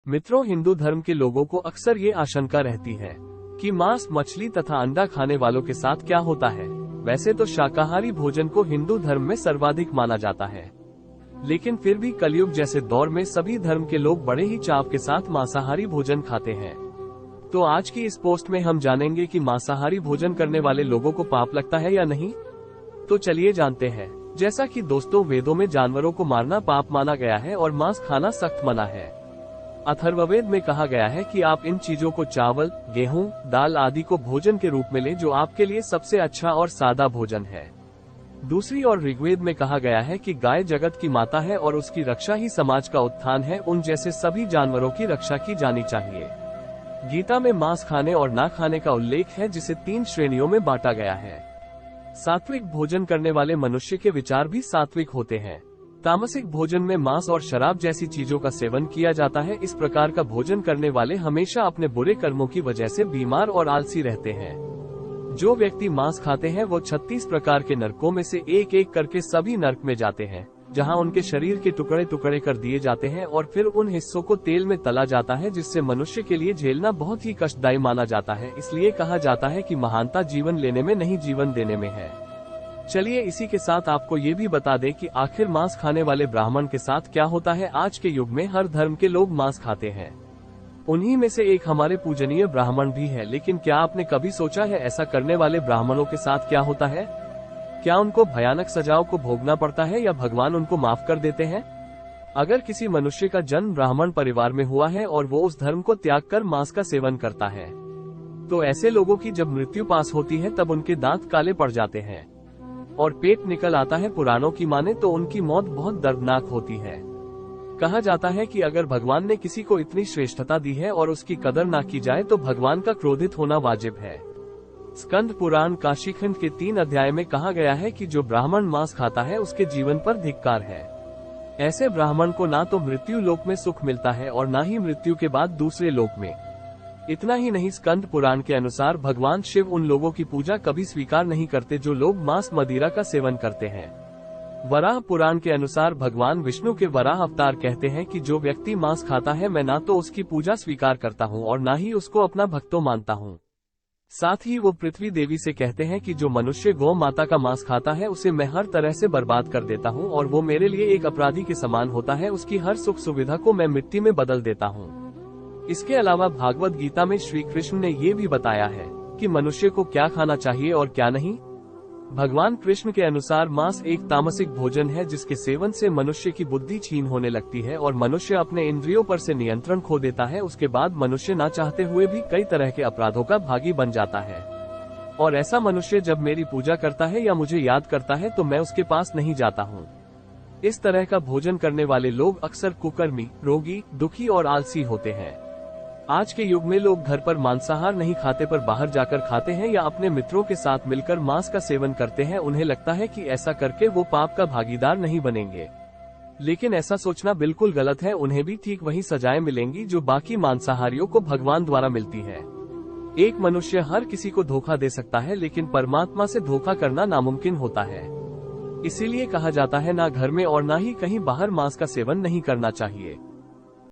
मित्रों, हिंदू धर्म के लोगों को अक्सर ये आशंका रहती है कि मांस, मछली तथा अंडा खाने वालों के साथ क्या होता है। वैसे तो शाकाहारी भोजन को हिंदू धर्म में सर्वाधिक माना जाता है, लेकिन फिर भी कलयुग जैसे दौर में सभी धर्म के लोग बड़े ही चाव के साथ मांसाहारी भोजन खाते हैं। तो आज की इस पोस्ट में हम जानेंगे कि मांसाहारी भोजन करने वाले लोगों को पाप लगता है या नहीं। तो चलिए जानते हैं। जैसा कि दोस्तों, वेदों में जानवरों को मारना पाप माना गया है और मांस खाना सख्त मना है। अथर्ववेद में कहा गया है कि आप इन चीजों को चावल, गेहूं, दाल आदि को भोजन के रूप में लें, जो आपके लिए सबसे अच्छा और सादा भोजन है। दूसरी ओर ऋग्वेद में कहा गया है कि गाय जगत की माता है और उसकी रक्षा ही समाज का उत्थान है। उन जैसे सभी जानवरों की रक्षा की जानी चाहिए। गीता में मांस खाने और ना खाने का उल्लेख है, जिसे 3 श्रेणियों में बांटा गया है। सात्विक भोजन करने वाले मनुष्य के विचार भी सात्विक होते हैं। तामसिक भोजन में मांस और शराब जैसी चीजों का सेवन किया जाता है। इस प्रकार का भोजन करने वाले हमेशा अपने बुरे कर्मों की वजह से बीमार और आलसी रहते हैं। जो व्यक्ति मांस खाते हैं वो 36 प्रकार के नरकों में से एक एक करके सभी नरक में जाते हैं, जहां उनके शरीर के टुकड़े टुकड़े कर दिए जाते हैं और फिर उन हिस्सों को तेल में तला जाता है, जिससे मनुष्य के लिए झेलना बहुत ही कष्टदायी माना जाता है। इसलिए कहा जाता है कि महानता जीवन लेने में नहीं, जीवन देने में है। चलिए इसी के साथ आपको ये भी बता दें कि आखिर मांस खाने वाले ब्राह्मण के साथ क्या होता है। आज के युग में हर धर्म के लोग मांस खाते हैं। उन्हीं में से एक हमारे पूजनीय ब्राह्मण भी है। लेकिन क्या आपने कभी सोचा है ऐसा करने वाले ब्राह्मणों के साथ क्या होता है? क्या उनको भयानक सजाओं को भोगना पड़ता है या भगवान उनको माफ कर देते हैं? अगर किसी मनुष्य का जन्म ब्राह्मण परिवार में हुआ है और वो उस धर्म को त्याग कर मांस का सेवन करता है, तो ऐसे लोगों की जब मृत्यु पास होती है तब उनके दांत काले पड़ जाते हैं और पेट निकल आता है। पुराणों की माने तो उनकी मौत बहुत दर्दनाक होती है। कहा जाता है कि अगर भगवान ने किसी को इतनी श्रेष्ठता दी है और उसकी कदर ना की जाए तो भगवान का क्रोधित होना वाजिब है। स्कंद पुराण काशीखंड के 3 अध्याय में कहा गया है कि जो ब्राह्मण मांस खाता है उसके जीवन पर धिक्कार है। ऐसे ब्राह्मण को ना तो मृत्यु लोक में सुख मिलता है और ना ही मृत्यु के बाद दूसरे लोक में। इतना ही नहीं, स्कंद पुराण के अनुसार भगवान शिव उन लोगों की पूजा कभी स्वीकार नहीं करते जो लोग मांस मदिरा का सेवन करते हैं। वराह पुराण के अनुसार भगवान विष्णु के वराह अवतार कहते हैं कि जो व्यक्ति मांस खाता है, मैं ना तो उसकी पूजा स्वीकार करता हूँ और ना ही उसको अपना भक्तो मानता हूँ। साथ ही वो पृथ्वी देवी से कहते हैं कि जो मनुष्य गौ माता का मांस खाता है उसे मैं हर तरह से बर्बाद कर देता हूँ और वो मेरे लिए एक अपराधी के समान होता है। उसकी हर सुख सुविधा को मैं मिट्टी में बदल देता हूँ। इसके अलावा भागवत गीता में श्री कृष्ण ने ये भी बताया है कि मनुष्य को क्या खाना चाहिए और क्या नहीं। भगवान कृष्ण के अनुसार मांस एक तामसिक भोजन है, जिसके सेवन से मनुष्य की बुद्धि क्षीण होने लगती है और मनुष्य अपने इंद्रियों पर से नियंत्रण खो देता है। उसके बाद मनुष्य ना चाहते हुए भी कई तरह के अपराधों का भागी बन जाता है। और ऐसा मनुष्य जब मेरी पूजा करता है या मुझे याद करता है तो मैं उसके पास नहीं जाता हूँ। इस तरह का भोजन करने वाले लोग अक्सर कुकर्मी, रोगी, दुखी और आलसी होते हैं। आज के युग में लोग घर पर मांसाहार नहीं खाते पर बाहर जाकर खाते हैं या अपने मित्रों के साथ मिलकर मांस का सेवन करते हैं। उन्हें लगता है कि ऐसा करके वो पाप का भागीदार नहीं बनेंगे, लेकिन ऐसा सोचना बिल्कुल गलत है। उन्हें भी ठीक वही सजाएं मिलेंगी जो बाकी मांसाहारियों को भगवान द्वारा मिलती है। एक मनुष्य हर किसी को धोखा दे सकता है, लेकिन परमात्मा से धोखा करना नामुमकिन होता है। इसीलिए कहा जाता है ना घर में और ना ही कहीं बाहर मांस का सेवन नहीं करना चाहिए।